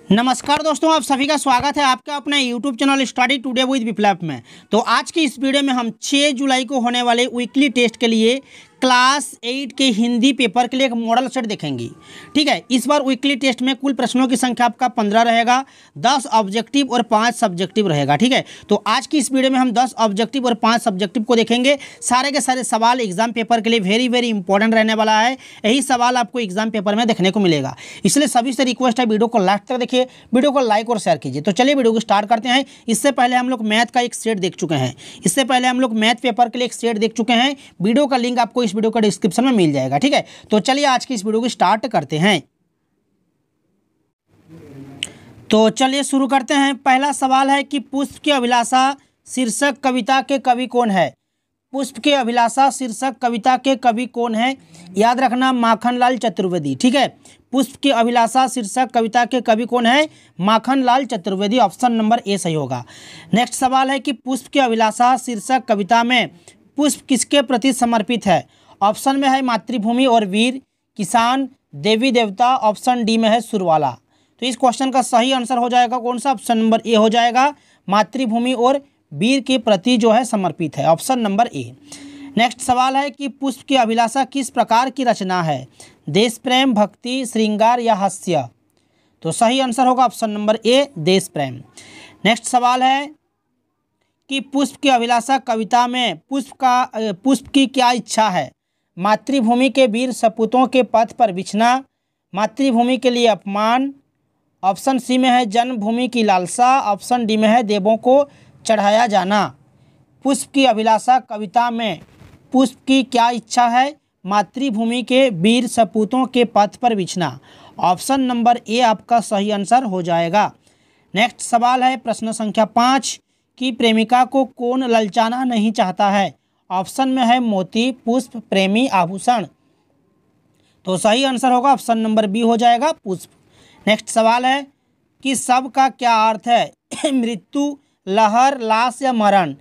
नमस्कार दोस्तों, आप सभी का स्वागत है आपका अपना YouTube channel study today with Viplav में। तो आज की इस वीडियो में हम 6 जुलाई को होने वाले वीकली टेस्ट के लिए क्लास 8 के हिंदी पेपर के लिए एक मॉडल सेट देखेंगे। ठीक है, इस बार वीकली टेस्ट में कुल प्रश्नों की संख्या आपका 15 रहेगा, 10 ऑब्जेक्टिव और 5 सब्जेक्टिव रहेगा। ठीक है, तो आज की इस वीडियो में हम 10 ऑब्जेक्टिव और 5 सब्जेक्टिव को देखेंगे। सारे के सारे सवाल एग्जाम पेपर के लिए वेरी इंपॉर्टेंट रहने वाला है। यही सवाल आपको एग्जाम पेपर में देखने को मिलेगा, इसलिए सभी से रिक्वेस्ट है वीडियो को लास्ट तक देखिए, वीडियो को लाइक और शेयर कीजिए। तो चलिए वीडियो को स्टार्ट करते हैं। इससे पहले हम लोग मैथ का एक सेट देख चुके हैं, इससे पहले हम लोग मैथ पेपर के लिए एक सेट देख चुके हैं। वीडियो का लिंक आपको इस वीडियो का डिस्क्रिप्शन में मिल जाएगा। ठीक है, तो चलिए आज की इस वीडियो को स्टार्ट करते हैं। तो चलिए शुरू करते हैं। पहला सवाल है कि पुष्प की अभिलाषा शीर्षक कविता के कवि कौन है। पुष्प की अभिलाषा शीर्षक कविता के कवि कौन है? याद रखना, माखनलाल चतुर्वेदी। ठीक है, पुष्प की अभिलाषा शीर्षक कविता के कवि कौन है? Makhanlal Chaturvedi. Option number A सही होगा। नेक्स्ट सवाल है कि पुष्प की अभिलाषा शीर्षक कविता में पुष्प किसके प्रति समर्पित है? ऑप्शन में है मातृभूमि और वीर, किसान, देवी देवता। ऑप्शन डी में है सुरवाला। तो इस क्वेश्चन का सही आंसर हो जाएगा कौन सा? ऑप्शन नंबर ए हो जाएगा, मातृभूमि और वीर के प्रति जो है समर्पित है। Option number A. नेक्स्ट सवाल है कि पुष्प की अभिलाषा किस प्रकार की रचना है? देश प्रेम, भक्ति, श्रृंगार या हास्य? तो सही आंसर होगा ऑप्शन नंबर ए, देश प्रेम। नेक्स्ट सवाल है कि पुष्प की अभिलाषा कविता में पुष्प की क्या इच्छा है? मातृभूमि के वीर सपूतों के पथ पर बिछना, मातृभूमि के लिए अपमान। ऑप्शन सी में है जन्मभूमि की लालसा। ऑप्शन डी में है देवों को चढ़ाया जाना। पुष्प की अभिलाषा कविता में पुष्प की क्या इच्छा है? मातृभूमि के वीर सपूतों के पथ पर बिछना। ऑप्शन नंबर ए आपका सही आंसर हो जाएगा। नेक्स्ट सवाल है प्रश्न संख्या 5 कि प्रेमिका को कौन ललचाना नहीं चाहता है? ऑप्शन में है मोती, पुष्प, प्रेमी, आभूषण। तो सही आंसर होगा ऑप्शन नंबर बी हो जाएगा, पुष्प। नेक्स्ट सवाल है कि सब का क्या अर्थ है? मृत्यु, लहर, लाश या मरण?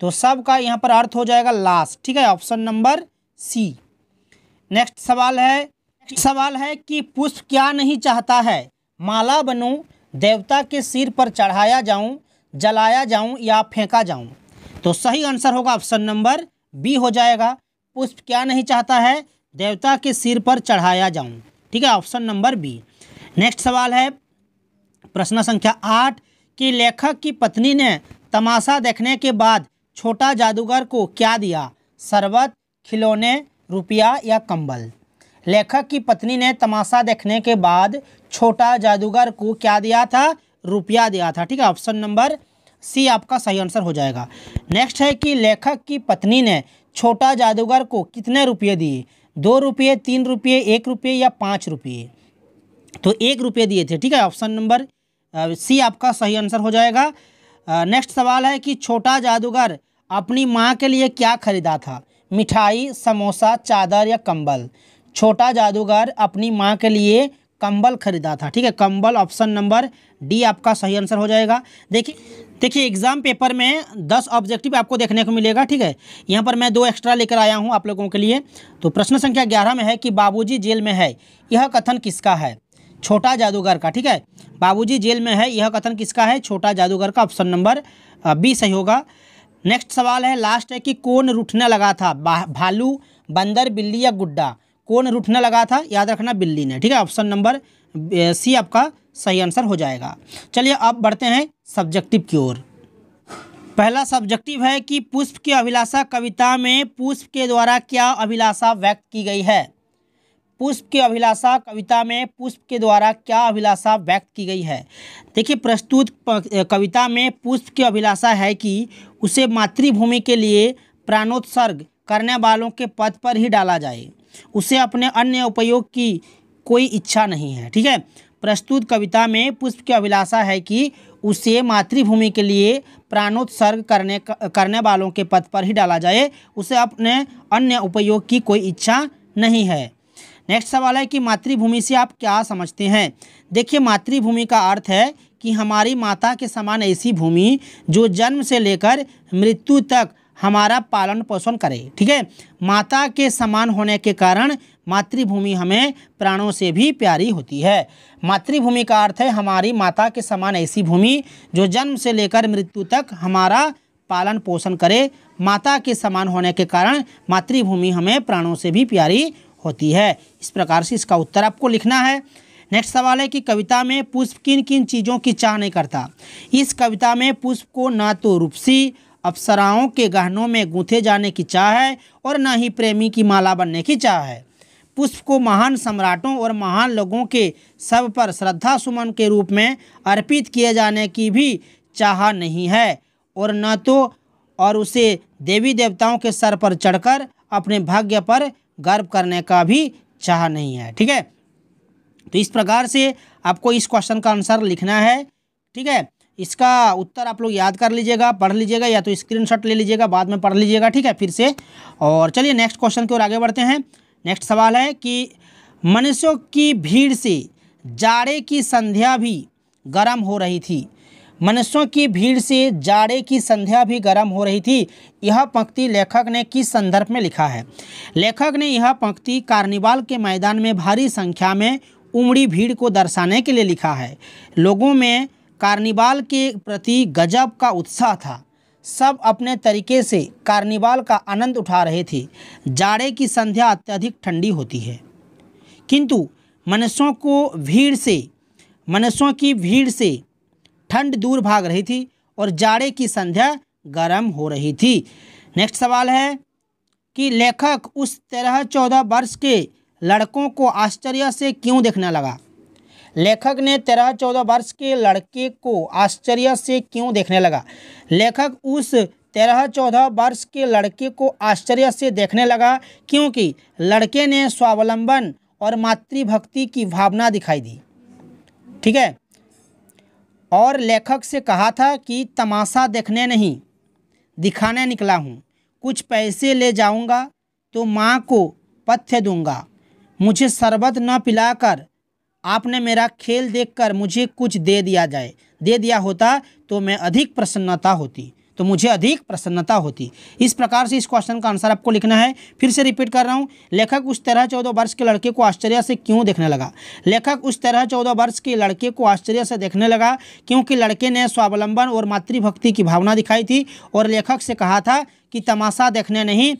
तो सब का यहाँ पर अर्थ हो जाएगा लाश। ठीक है, ऑप्शन नंबर सी। नेक्स्ट सवाल है कि पुष्प क्या नहीं चाहता है? माला बनूं, देवता के सिर पर चढ़ाया जाऊं, जलाया जाऊं या फेंका जाऊं? तो सही आंसर होगा ऑप्शन नंबर बी हो जाएगा। पुष्प क्या नहीं चाहता है? देवता के सिर पर चढ़ाया जाऊं। ठीक है, ऑप्शन नंबर बी। नेक्स्ट सवाल है प्रश्न संख्या 8 कि लेखक की पत्नी ने तमाशा देखने के बाद छोटा जादूगर को क्या दिया? शरबत, खिलौने, रुपया या कंबल? लेखक की पत्नी ने तमाशा देखने के बाद छोटा जादूगर को क्या दिया था? रुपया दिया था। ठीक है, ऑप्शन नंबर सी आपका सही आंसर हो जाएगा। नेक्स्ट है कि लेखक की पत्नी ने छोटा जादूगर को कितने रुपये दिए? 2 रुपये, 3 रुपये, 1 रुपये या 5 रुपये? तो 1 रुपये दिए थे। ठीक है, ऑप्शन नंबर सी आपका सही आंसर हो जाएगा। नेक्स्ट सवाल है कि छोटा जादूगर अपनी माँ के लिए क्या खरीदा था? मिठाई, समोसा, चादर या कंबल? छोटा जादूगर अपनी माँ के लिए कंबल खरीदा था। ठीक है, कंबल। ऑप्शन नंबर डी आपका सही आंसर हो जाएगा। देखिए एग्जाम पेपर में 10 ऑब्जेक्टिव आपको देखने को मिलेगा। ठीक है, यहाँ पर मैं 2 एक्स्ट्रा लेकर आया हूँ आप लोगों के लिए। तो प्रश्न संख्या 11 में है कि बाबूजी जेल में है, यह कथन किसका है? छोटा जादूगर का। ठीक है, बाबूजी जेल में है, यह कथन किसका है? छोटा जादूगर का। ऑप्शन नंबर बी सही होगा। नेक्स्ट सवाल है लास्ट है कि कौन रूठने लगा था? भालू, बंदर, बिल्ली या गुड्डा? कौन रूठने लगा था? याद रखना बिल्ली ने। ठीक है, ऑप्शन नंबर सी आपका सही आंसर हो जाएगा। चलिए अब बढ़ते हैं सब्जेक्टिव की ओर। पहला सब्जेक्टिव है कि पुष्प की अभिलाषा कविता में पुष्प के द्वारा क्या अभिलाषा व्यक्त की गई है? पुष्प की अभिलाषा कविता में पुष्प के द्वारा क्या अभिलाषा व्यक्त की गई है? देखिए प्रस्तुत कविता में पुष्प की अभिलाषा है कि उसे मातृभूमि के लिए प्राणोत्सर्ग करने वालों के पद पर ही डाला जाए, उसे अपने अन्य उपयोग की कोई इच्छा नहीं है। ठीक है, प्रस्तुत कविता में पुष्प की अभिलाषा है कि उसे मातृभूमि के लिए प्राणोत्सर्ग करने वालों के पद पर ही डाला जाए, उसे अपने अन्य उपयोग की कोई इच्छा नहीं है। नेक्स्ट सवाल है कि मातृभूमि से आप क्या समझते हैं? देखिए मातृभूमि का अर्थ है कि हमारी माता के समान ऐसी भूमि जो जन्म से लेकर मृत्यु तक हमारा पालन पोषण करे। ठीक है, माता के समान होने के कारण मातृभूमि हमें प्राणों से भी प्यारी होती है। मातृभूमि का अर्थ है हमारी माता के समान ऐसी भूमि जो जन्म से लेकर मृत्यु तक हमारा पालन पोषण करे। माता के समान होने के कारण मातृभूमि हमें प्राणों से भी प्यारी होती है। इस प्रकार से इसका उत्तर आपको लिखना है। नेक्स्ट सवाल है कि कविता में पुष्प किन किन चीज़ों की चाह नहीं करता। इस कविता में पुष्प को न तो रूपसी अप्सराओं के गहनों में गूंथे जाने की चाह है और न ही प्रेमी की माला बनने की चाह है। पुष्प को महान सम्राटों और महान लोगों के सब पर श्रद्धा सुमन के रूप में अर्पित किए जाने की भी चाह नहीं है और न तो और उसे देवी देवताओं के सर पर चढ़कर अपने भाग्य पर गर्व करने का भी चाह नहीं है। ठीक है, तो इस प्रकार से आपको इस क्वेश्चन का आंसर लिखना है। ठीक है, इसका उत्तर आप लोग याद कर लीजिएगा, पढ़ लीजिएगा, या तो स्क्रीनशॉट ले लीजिएगा, बाद में पढ़ लीजिएगा। ठीक है, फिर से। और चलिए नेक्स्ट क्वेश्चन की ओर आगे बढ़ते हैं। नेक्स्ट सवाल है कि मनुष्यों की भीड़ से जाड़े की संध्या भी गर्म हो रही थी। मनुष्यों की भीड़ से जाड़े की संध्या भी गर्म हो रही थी। यह पंक्ति लेखक ने किस संदर्भ में लिखा है। लेखक ने यह पंक्ति कार्निवाल के मैदान में भारी संख्या में उमड़ी भीड़ को दर्शाने के लिए लिखा है। लोगों में कार्निवाल के प्रति गजब का उत्साह था। सब अपने तरीके से कार्निवाल का आनंद उठा रहे थे। जाड़े की संध्या अत्यधिक ठंडी होती है, किंतु मनुष्यों की भीड़ से ठंड दूर भाग रही थी और जाड़े की संध्या गर्म हो रही थी। नेक्स्ट सवाल है कि लेखक उस 13-14 वर्ष के लड़कों को आश्चर्य से क्यों देखने लगा। लेखक ने 13-14 वर्ष के लड़के को आश्चर्य से क्यों देखने लगा। लेखक उस 13-14 वर्ष के लड़के को आश्चर्य से देखने लगा क्योंकि लड़के ने स्वावलंबन और मातृभक्ति की भावना दिखाई दी। ठीक है, और लेखक से कहा था कि तमाशा देखने नहीं दिखाने निकला हूँ। कुछ पैसे ले जाऊँगा तो माँ को पथ्य दूँगा। मुझे शरबत न पिलाकर आपने मेरा खेल देखकर मुझे कुछ दे दिया होता तो मुझे अधिक प्रसन्नता होती। इस प्रकार से इस क्वेश्चन का आंसर आपको लिखना है। फिर से रिपीट कर रहा हूँ। लेखक उस 13-14 वर्ष के लड़के को आश्चर्य से क्यों देखने लगा। लेखक उस 13-14 वर्ष के लड़के को आश्चर्य से देखने लगा क्योंकि लड़के ने स्वावलंबन और मातृभक्ति की भावना दिखाई थी और लेखक से कहा था कि तमाशा देखने नहीं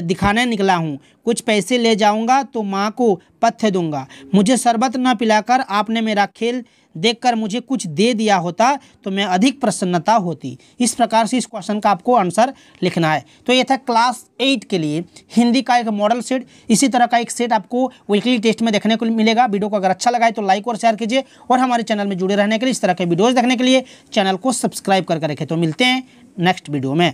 दिखाने निकला हूँ। कुछ पैसे ले जाऊँगा तो माँ को पथ्य दूँगा। मुझे शरबत न पिलाकर आपने मेरा खेल देखकर मुझे कुछ दे दिया होता तो मैं अधिक प्रसन्नता होती। इस प्रकार से इस क्वेश्चन का आपको आंसर लिखना है। तो ये था क्लास 8 के लिए हिंदी का एक मॉडल सेट। इसी तरह का एक सेट आपको वीकली टेस्ट में देखने को मिलेगा। वीडियो को अगर अच्छा लगा है तो लाइक और शेयर कीजिए और हमारे चैनल में जुड़े रहने के लिए, इस तरह के वीडियोज़ देखने के लिए चैनल को सब्सक्राइब करके रखें। तो मिलते हैं नेक्स्ट वीडियो में।